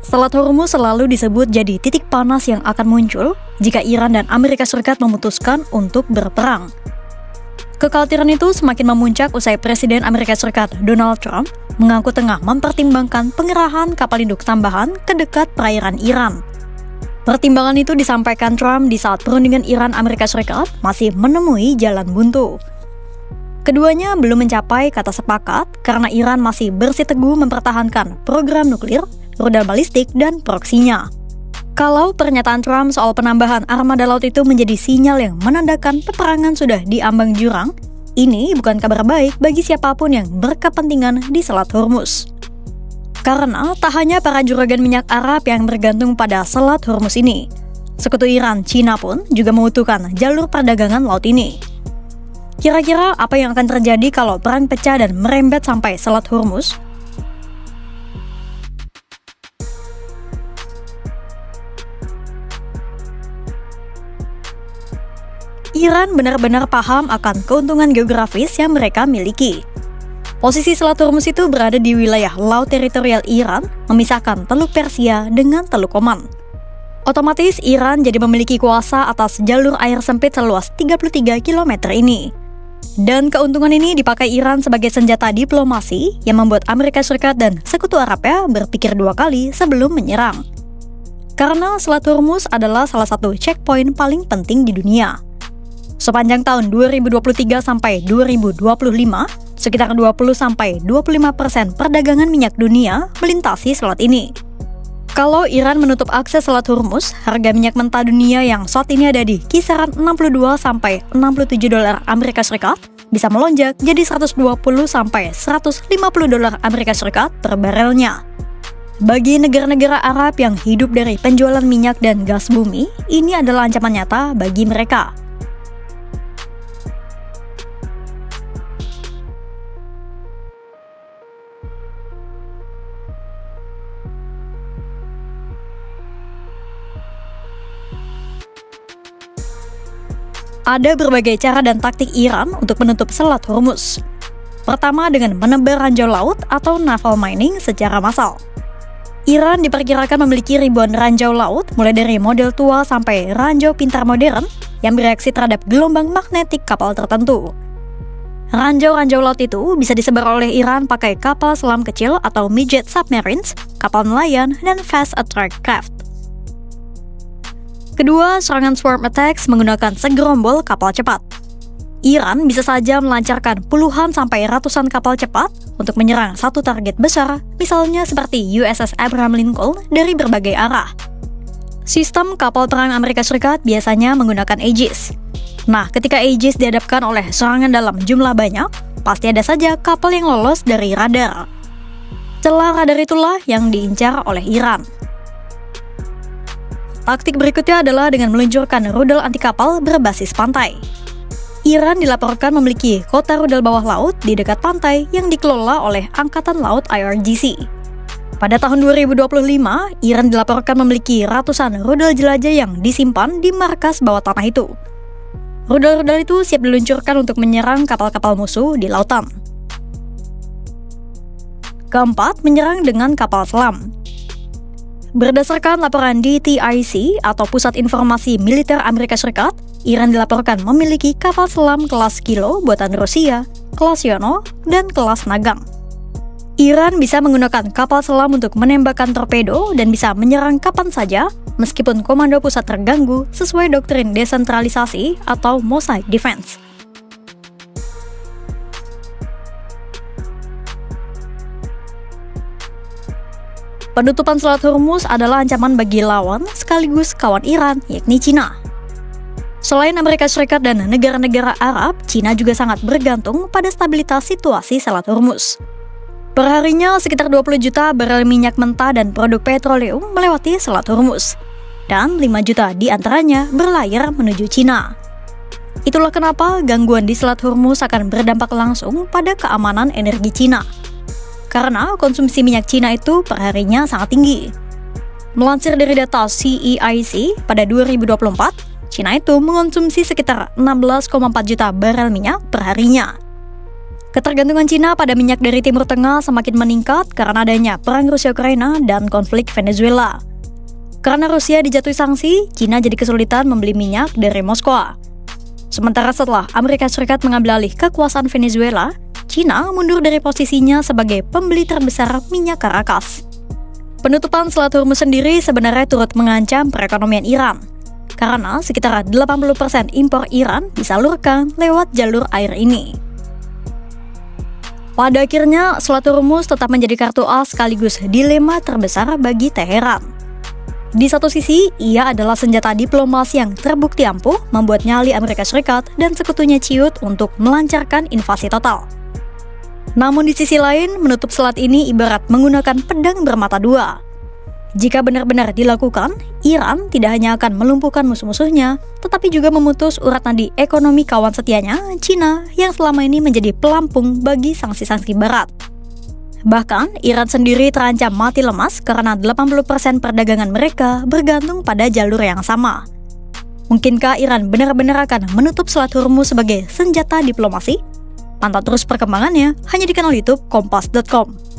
Selat Hormuz selalu disebut jadi titik panas yang akan muncul jika Iran dan Amerika Serikat memutuskan untuk berperang. Kekhawatiran itu semakin memuncak usai Presiden Amerika Serikat Donald Trump mengaku tengah mempertimbangkan pengerahan kapal induk tambahan ke dekat perairan Iran. Pertimbangan itu disampaikan Trump di saat perundingan Iran-Amerika Serikat masih menemui jalan buntu. Keduanya belum mencapai kata sepakat karena Iran masih bersiteguh mempertahankan program nuklir, rudal balistik, dan proksinya. Kalau pernyataan Trump soal penambahan armada laut itu menjadi sinyal yang menandakan peperangan sudah diambang jurang, ini bukan kabar baik bagi siapapun yang berkepentingan di Selat Hormuz. Karena tak hanya para juragan minyak Arab yang bergantung pada Selat Hormuz ini, sekutu Iran, Cina pun juga membutuhkan jalur perdagangan laut ini. Kira-kira apa yang akan terjadi kalau perang pecah dan merembet sampai Selat Hormuz? Iran benar-benar paham akan keuntungan geografis yang mereka miliki. Posisi Selat Hormuz itu berada di wilayah laut teritorial Iran, memisahkan Teluk Persia dengan Teluk Oman. Otomatis Iran jadi memiliki kuasa atas jalur air sempit seluas 33 km ini. Dan keuntungan ini dipakai Iran sebagai senjata diplomasi yang membuat Amerika Serikat dan Sekutu Arabnya berpikir dua kali sebelum menyerang. Karena Selat Hormuz adalah salah satu checkpoint paling penting di dunia. Sepanjang tahun 2023 sampai 2025, sekitar 20-25% perdagangan minyak dunia melintasi selat ini. Kalau Iran menutup akses Selat Hormuz, harga minyak mentah dunia yang saat ini ada di kisaran 62 sampai 67 dolar Amerika Serikat bisa melonjak jadi 120 sampai 150 dolar Amerika Serikat per barelnya. Bagi negara-negara Arab yang hidup dari penjualan minyak dan gas bumi, ini adalah ancaman nyata bagi mereka. Ada berbagai cara dan taktik Iran untuk menutup Selat Hormuz. Pertama dengan menebar ranjau laut atau naval mining secara massal. Iran diperkirakan memiliki ribuan ranjau laut mulai dari model tua sampai ranjau pintar modern yang bereaksi terhadap gelombang magnetik kapal tertentu. Ranjau-ranjau laut itu bisa disebar oleh Iran pakai kapal selam kecil atau midget submarines, kapal nelayan, dan fast attack craft. Kedua, serangan swarm attacks menggunakan segerombol kapal cepat. Iran bisa saja melancarkan puluhan sampai ratusan kapal cepat untuk menyerang satu target besar, misalnya seperti USS Abraham Lincoln dari berbagai arah. Sistem kapal perang Amerika Serikat biasanya menggunakan Aegis. Nah, ketika Aegis dihadapkan oleh serangan dalam jumlah banyak, pasti ada saja kapal yang lolos dari radar. Celah radar itulah yang diincar oleh Iran. Taktik berikutnya adalah dengan meluncurkan rudal anti kapal berbasis pantai. Iran dilaporkan memiliki kota rudal bawah laut di dekat pantai yang dikelola oleh Angkatan Laut IRGC. Pada tahun 2025, Iran dilaporkan memiliki ratusan rudal jelajah yang disimpan di markas bawah tanah itu. Rudal-rudal itu siap diluncurkan untuk menyerang kapal-kapal musuh di lautan. Keempat, menyerang dengan kapal selam. Berdasarkan laporan DTIC atau Pusat Informasi Militer Amerika Serikat, Iran dilaporkan memiliki kapal selam kelas Kilo buatan Rusia, kelas Yono, dan kelas Nagang. Iran bisa menggunakan kapal selam untuk menembakkan torpedo dan bisa menyerang kapan saja meskipun komando pusat terganggu sesuai doktrin desentralisasi atau mosaic defense. Penutupan Selat Hormuz adalah ancaman bagi lawan sekaligus kawan Iran, yakni Cina. Selain Amerika Serikat dan negara-negara Arab, Cina juga sangat bergantung pada stabilitas situasi Selat Hormuz. Perharinya sekitar 20 juta barel minyak mentah dan produk petroleum melewati Selat Hormuz, dan 5 juta di antaranya berlayar menuju Cina. Itulah kenapa gangguan di Selat Hormuz akan berdampak langsung pada keamanan energi Cina. Karena konsumsi minyak Cina itu perharinya sangat tinggi. Melansir dari data CEIC, pada 2024, Cina itu mengonsumsi sekitar 16,4 juta barel minyak perharinya. Ketergantungan Cina pada minyak dari Timur Tengah semakin meningkat karena adanya perang Rusia-Ukraina dan konflik Venezuela. Karena Rusia dijatuhi sanksi, Cina jadi kesulitan membeli minyak dari Moskow. Sementara setelah Amerika Serikat mengambil alih kekuasaan Venezuela, Cina mundur dari posisinya sebagai pembeli terbesar minyak Caracas. Penutupan Selat Hormuz sendiri sebenarnya turut mengancam perekonomian Iran, karena sekitar 80% impor Iran disalurkan lewat jalur air ini. Pada akhirnya, Selat Hormuz tetap menjadi kartu as sekaligus dilema terbesar bagi Teheran. Di satu sisi, ia adalah senjata diplomasi yang terbukti ampuh membuat nyali Amerika Serikat dan sekutunya ciut untuk melancarkan invasi total. Namun di sisi lain, menutup selat ini ibarat menggunakan pedang bermata dua. Jika benar-benar dilakukan, Iran tidak hanya akan melumpuhkan musuh-musuhnya, tetapi juga memutus urat nadi ekonomi kawan setianya, Cina, yang selama ini menjadi pelampung bagi sanksi-sanksi Barat. Bahkan, Iran sendiri terancam mati lemas karena 80% perdagangan mereka bergantung pada jalur yang sama. Mungkinkah Iran benar-benar akan menutup Selat Hormuz sebagai senjata diplomasi? Pantau terus perkembangannya hanya di kanal YouTube Kompas.com.